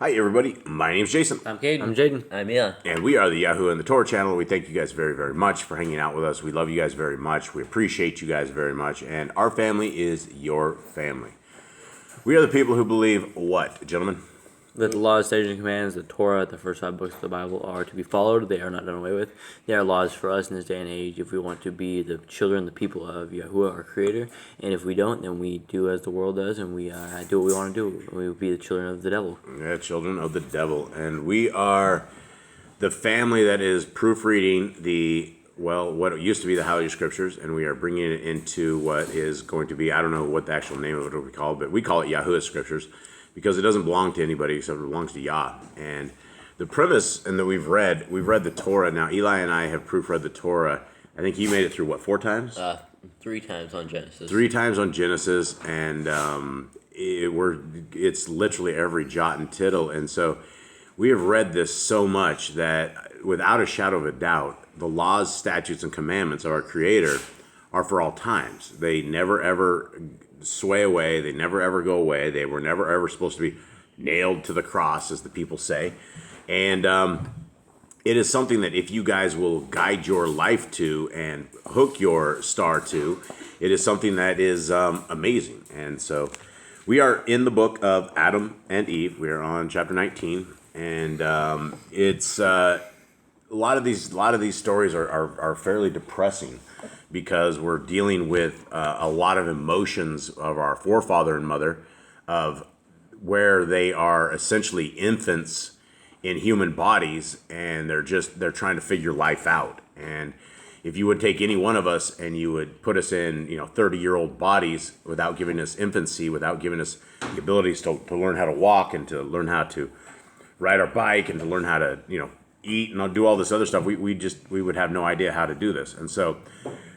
Hi, everybody. My name's Jason. I'm Caden. I'm Jaden. I'm Eli. And we are the YHWH and the Torah channel. We thank you guys very, very much for hanging out with us. We love you guys very much. We appreciate you guys very much. And our family is your family. We are the people who believe what, gentlemen? That the laws, statutes, and commands, the Torah, the first 5 books of the Bible, are to be followed. They are not done away with. They are laws for us in this day and age if we want to be the children, the people of YHWH, our Creator. And if we don't, then we do as the world does, and we do what we want to do. We will be the children of the devil. Yeah, children of the devil. And we are the family that is proofreading what used to be the Holy Scriptures, and we are bringing it into what is going to be, I don't know what the actual name of it will be called, but we call it YHWH Scriptures, because it doesn't belong to anybody except it belongs to Yah. And the premise, and that we've read the Torah. Now, Eli and I have proofread the Torah. I think he made it through, 4 times? 3 times on Genesis. 3 times on Genesis, and it's literally every jot and tittle. And so we have read this so much that without a shadow of a doubt, the laws, statutes, and commandments of our Creator are for all times. They never, ever sway away. They never ever go away. They were never ever supposed to be nailed to the cross, as the people say. And it is something that if you guys will guide your life to and hook your star to, it is something that is amazing. And so we are in the book of Aḍam and Eve. We are on chapter 19, and it's a lot of these stories are fairly depressing, because we're dealing with a lot of emotions of our forefather and mother, of where they are essentially infants in human bodies, and they're trying to figure life out. And if you would take any one of us and you would put us in 30-year-old bodies without giving us infancy, without giving us the abilities to learn how to walk and to learn how to ride our bike and to learn how to eat and do all this other stuff, we would have no idea how to do this. And so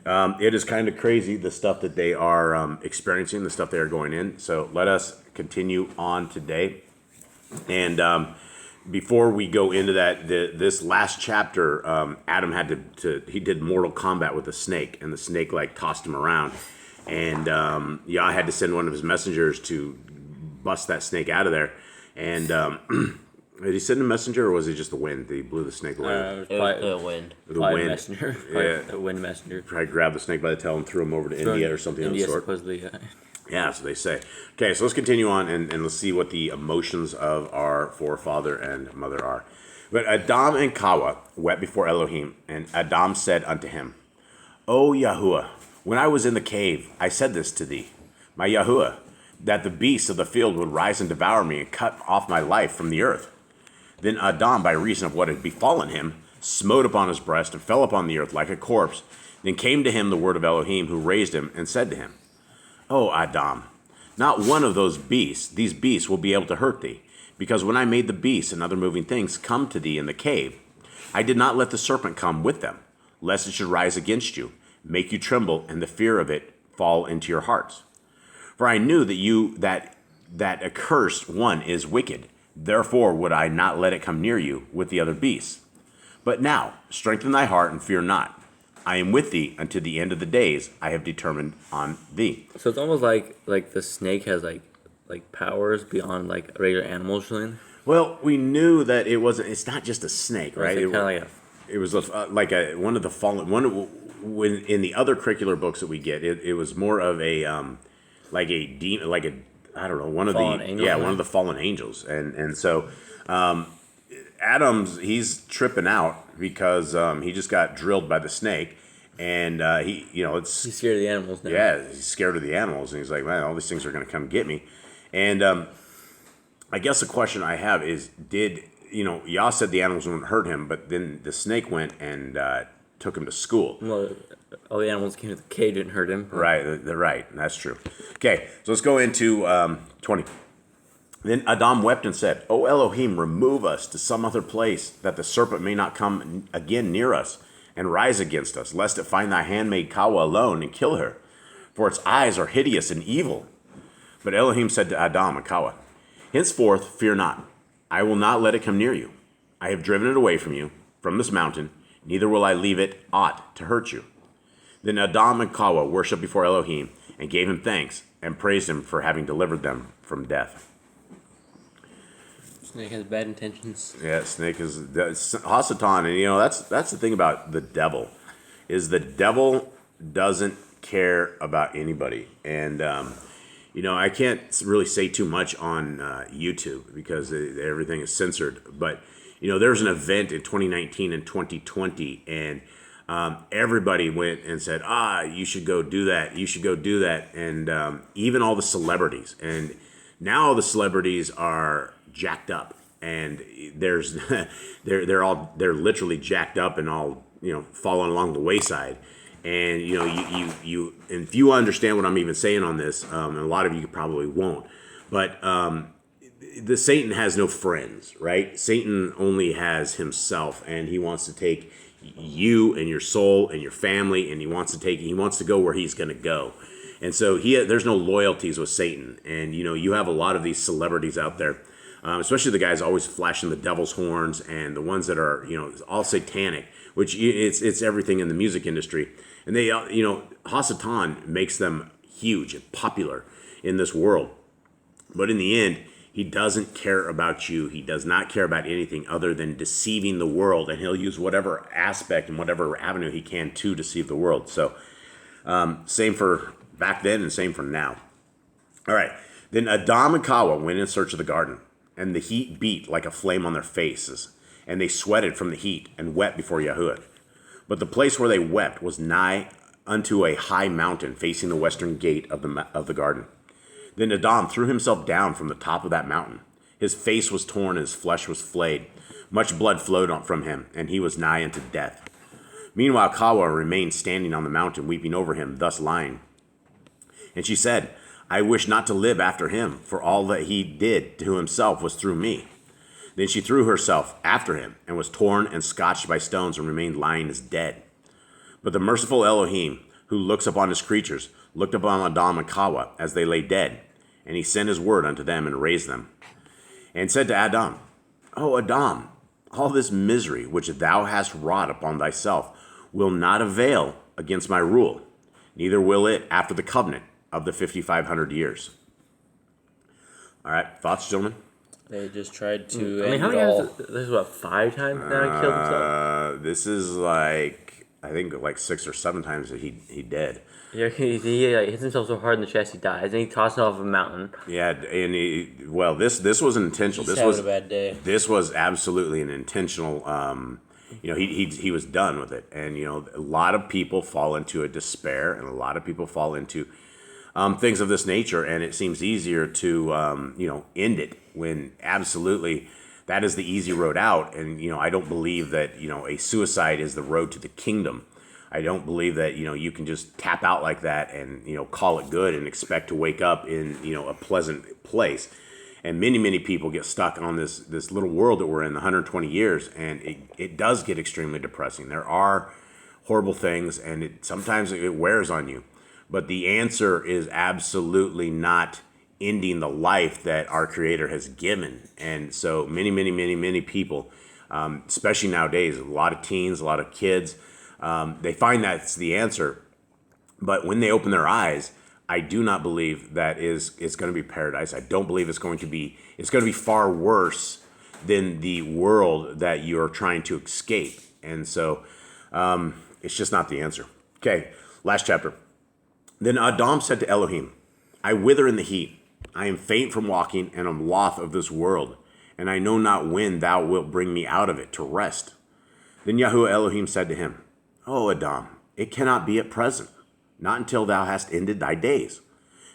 it is kind of crazy, the stuff that they are experiencing, the stuff they are going in. So let us continue on today. And before we go into that, this last chapter, Aḍam had he did mortal combat with a snake, and the snake tossed him around. And Yah had to send one of his messengers to bust that snake out of there. And did he send a messenger, or was it just the wind? He blew the snake away. It was the wind. The wind. Messenger. Yeah. The wind messenger. Probably grabbed the snake by the tail and threw him over to India or something of the sort. Supposedly, Yeah, so they say. Okay, so let's continue on and let's see what the emotions of our forefather and mother are. But Aḍam and Ḥawwah wept before Elohim, and Aḍam said unto him, O YHWH, when I was in the cave, I said this to thee, my YHWH, that the beasts of the field would rise and devour me and cut off my life from the earth. Then Aḍam, by reason of what had befallen him, smote upon his breast and fell upon the earth like a corpse. Then came to him the word of Elohim, who raised him, and said to him, O Aḍam, not one of these beasts will be able to hurt thee, because when I made the beasts and other moving things come to thee in the cave, I did not let the serpent come with them, lest it should rise against you, make you tremble, and the fear of it fall into your hearts. For I knew that accursed one is wicked. Therefore would I not let it come near you with the other beasts. But now strengthen thy heart and fear not. I am with thee unto the end of the days. I have determined on thee. So it's almost like the snake has like powers beyond regular animals. Well, we knew that it's not just a snake, right? It was like one of the fallen when in the other curricular books that we get. It was more of a demon, I don't know, one of the fallen angels. And so Aḍam's, he's tripping out because he just got drilled by the snake, and he's scared of the animals now. Yeah, he's scared of the animals, and he's like, man, all these things are going to come get me. And I guess the question I have is, Yah said the animals wouldn't hurt him, but then the snake went and took him to school. Well, all the animals came to the cave, didn't hurt him. Right, they're right. That's true. Okay, so let's go into 20. Then Aḍam wept and said, O Elohim, remove us to some other place, that the serpent may not come again near us and rise against us, lest it find thy handmaid Ḥawwah alone and kill her. For its eyes are hideous and evil. But Elohim said to Aḍam and Ḥawwah, henceforth fear not. I will not let it come near you. I have driven it away from you, from this mountain, neither will I leave it aught to hurt you. Then Aḍam and Ḥawwah worshipped before Elohim and gave him thanks and praised him for having delivered them from death. Snake has bad intentions. Yeah, snake is Hasatan, and that's the thing about the devil, is the devil doesn't care about anybody, and I can't really say too much on YouTube because everything is censored. But there was an event in 2019 and 2020, and everybody went and said, you should go do that. You should go do that, and even all the celebrities, and now all the celebrities are jacked up, and there's they're literally jacked up and all falling along the wayside. And you and if you understand what I'm even saying on this, and a lot of you probably won't, but the Satan has no friends, right? Satan only has himself, and he wants to take you and your soul and your family, and he wants to go where he's going to go. And so there's no loyalties with Satan. And you have a lot of these celebrities out there, especially the guys always flashing the devil's horns, and the ones that are all satanic, which it's everything in the music industry. And they Hasatan makes them huge and popular in this world, but in the end, he doesn't care about you. He does not care about anything other than deceiving the world, and he'll use whatever aspect and whatever avenue he can to deceive the world. So same for back then and same for now. All right. Then Aḍam and Ḥawwah went in search of the garden, and the heat beat like a flame on their faces, and they sweated from the heat and wept before YHWH. But the place where they wept was nigh unto a high mountain facing the western gate of the garden. Then Aḍam threw himself down from the top of that mountain. His face was torn and his flesh was flayed. Much blood flowed from him, and he was nigh unto death. Meanwhile Ḥawwah remained standing on the mountain, weeping over him, thus lying. And she said, I wish not to live after him, for all that he did to himself was through me. Then she threw herself after him, and was torn and scotched by stones, and remained lying as dead. But the merciful Elohim, who looks upon his creatures, looked upon Aḍam and Ḥawwah as they lay dead, and he sent his word unto them and raised them. And said to Aḍam, O Aḍam, all this misery which thou hast wrought upon thyself will not avail against my rule, neither will it after the covenant of the 5,500 years. All right, thoughts, gentlemen? They just tried to. I mean, how many times? This is what, 5 times now he killed himself. This is I think 6 or 7 times that he did. Yeah, he hits himself so hard in the chest he dies, and he tosses off a mountain. Yeah, and this was intentional. He's This was having a bad day. This was absolutely an intentional. He was done with it, and a lot of people fall into a despair, and a lot of people fall into things of this nature, and it seems easier to end it when absolutely that is the easy road out. And I don't believe that a suicide is the road to the kingdom. I don't believe that you can just tap out like that and call it good and expect to wake up in a pleasant place. And many people get stuck on this little world that we're in, the 120 years, and it does get extremely depressing. There are horrible things, and sometimes it wears on you. But the answer is absolutely not ending the life that our Creator has given. And so many people, especially nowadays, a lot of teens, a lot of kids, they find that's the answer. But when they open their eyes, I do not believe that it's going to be paradise. I don't believe it's going to be far worse than the world that you're trying to escape. And so it's just not the answer. Okay, last chapter. Then Aḍam said to Elohim, I wither in the heat. I am faint from walking, and am loth of this world, and I know not when thou wilt bring me out of it to rest. Then YHWH Elohim said to him, O Aḍam, it cannot be at present, not until thou hast ended thy days.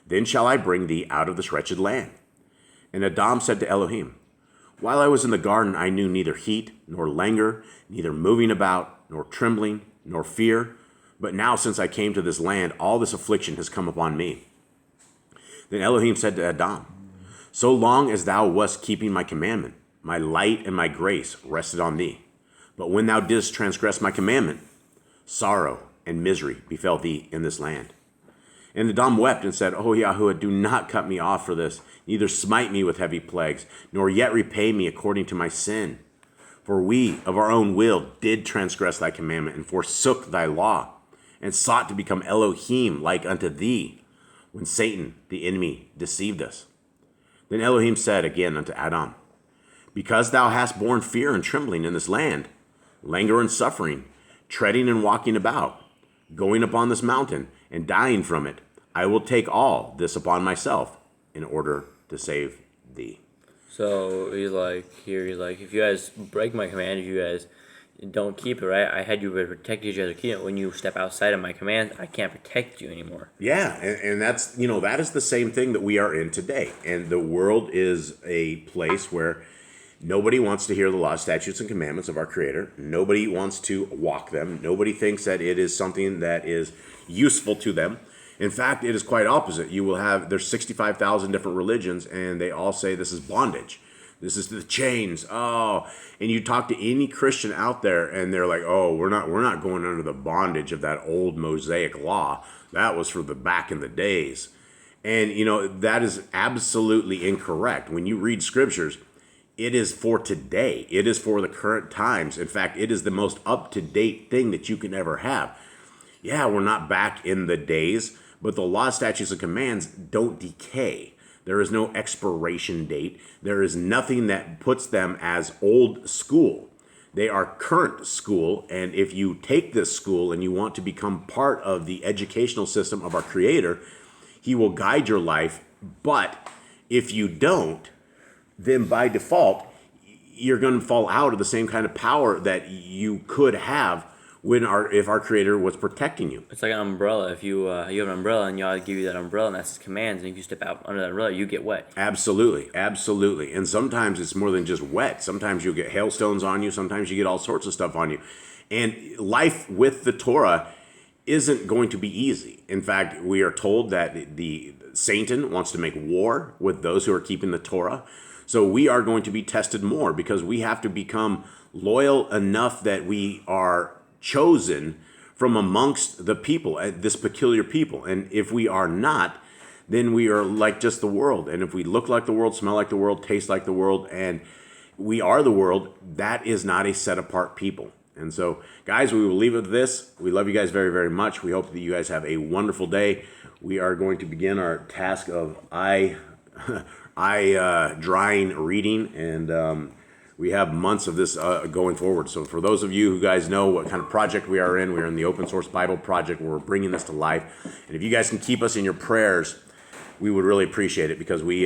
Then shall I bring thee out of this wretched land. And Aḍam said to Elohim, While I was in the garden, I knew neither heat, nor languor, neither moving about, nor trembling, nor fear. But now since I came to this land, all this affliction has come upon me. Then Elohim said to Aḍam, So long as thou wast keeping my commandment, my light and my grace rested on thee. But when thou didst transgress my commandment, sorrow and misery befell thee in this land. And Aḍam wept and said, O YHWH, do not cut me off for this, neither smite me with heavy plagues, nor yet repay me according to my sin. For we of our own will did transgress thy commandment, and forsook thy law, and sought to become Elohim like unto thee, when Satan, the enemy, deceived us. Then Elohim said again unto Aḍam, Because thou hast borne fear and trembling in this land, languor and suffering, treading and walking about, going upon this mountain and dying from it, I will take all this upon myself in order to save thee. So he's like, if you guys break my command, if you guys don't keep it, right? I had you protect you guys. When you step outside of my command, I can't protect you anymore. Yeah, and that's, that is the same thing that we are in today. And the world is a place where nobody wants to hear the laws, statutes, and commandments of our Creator. Nobody wants to walk them. Nobody thinks that it is something that is useful to them. In fact, it is quite opposite. There's 65,000 different religions, and they all say this is bondage. This is the chains. Oh, and you talk to any Christian out there, and they're like, "Oh, we're not going under the bondage of that old Mosaic law. That was for the back in the days." And that is absolutely incorrect. When you read scriptures, it is for today. It is for the current times. In fact, it is the most up-to-date thing that you can ever have. Yeah, we're not back in the days, but the law, statutes, and commands don't decay. There is no expiration date. There is nothing that puts them as old school. They are current school, and if you take this school and you want to become part of the educational system of our Creator, He will guide your life. But if you don't, then by default, you're going to fall out of the same kind of power that you could have if our Creator was protecting you. It's like an umbrella. If you have an umbrella and God give you that umbrella and that's His commands, and if you step out under that umbrella, you get wet. Absolutely. And sometimes it's more than just wet. Sometimes you'll get hailstones on you. Sometimes you get all sorts of stuff on you. And life with the Torah isn't going to be easy. In fact, we are told that the Satan wants to make war with those who are keeping the Torah. So we are going to be tested more because we have to become loyal enough that we are chosen from amongst the people, this peculiar people. And if we are not, then we are like just the world. And if we look like the world, smell like the world, taste like the world, and we are the world, that is not a set apart people. And so, guys, we will leave it with this. We love you guys very, very much. We hope that you guys have a wonderful day. We are going to begin our task of eye drying reading, and we have months of this going forward. So for those of you who guys know what kind of project we are in the Open Source Bible Project where we're bringing this to life. And if you guys can keep us in your prayers, we would really appreciate it because we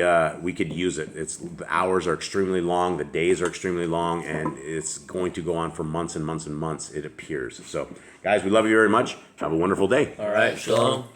could use it. The hours are extremely long, the days are extremely long, and it's going to go on for months and months and months, it appears. So guys, we love you very much. Have a wonderful day. All right, Shalom.